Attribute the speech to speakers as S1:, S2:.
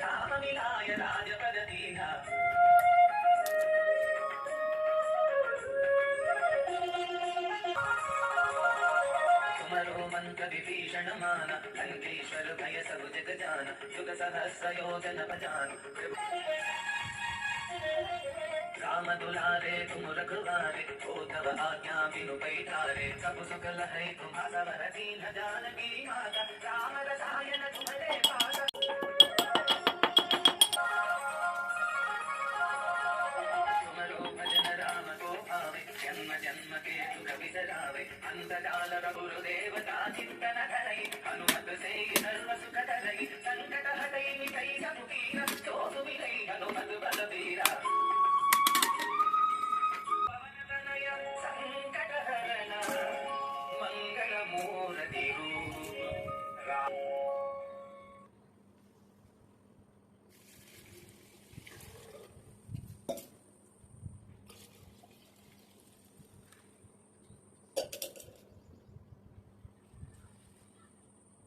S1: राम मिलाय राजपद दीना तुमरो मंत्र विभीषण मान लंकेश्वर भय सब जग जान युग सहस्र योजन भजान राम दुलारे तुम रखवारे हो तब आज्ञा बिनु पैठारे सब सुख लहै तुम्हारा वर दीन जानकी माता राम रसायन तुम्हारे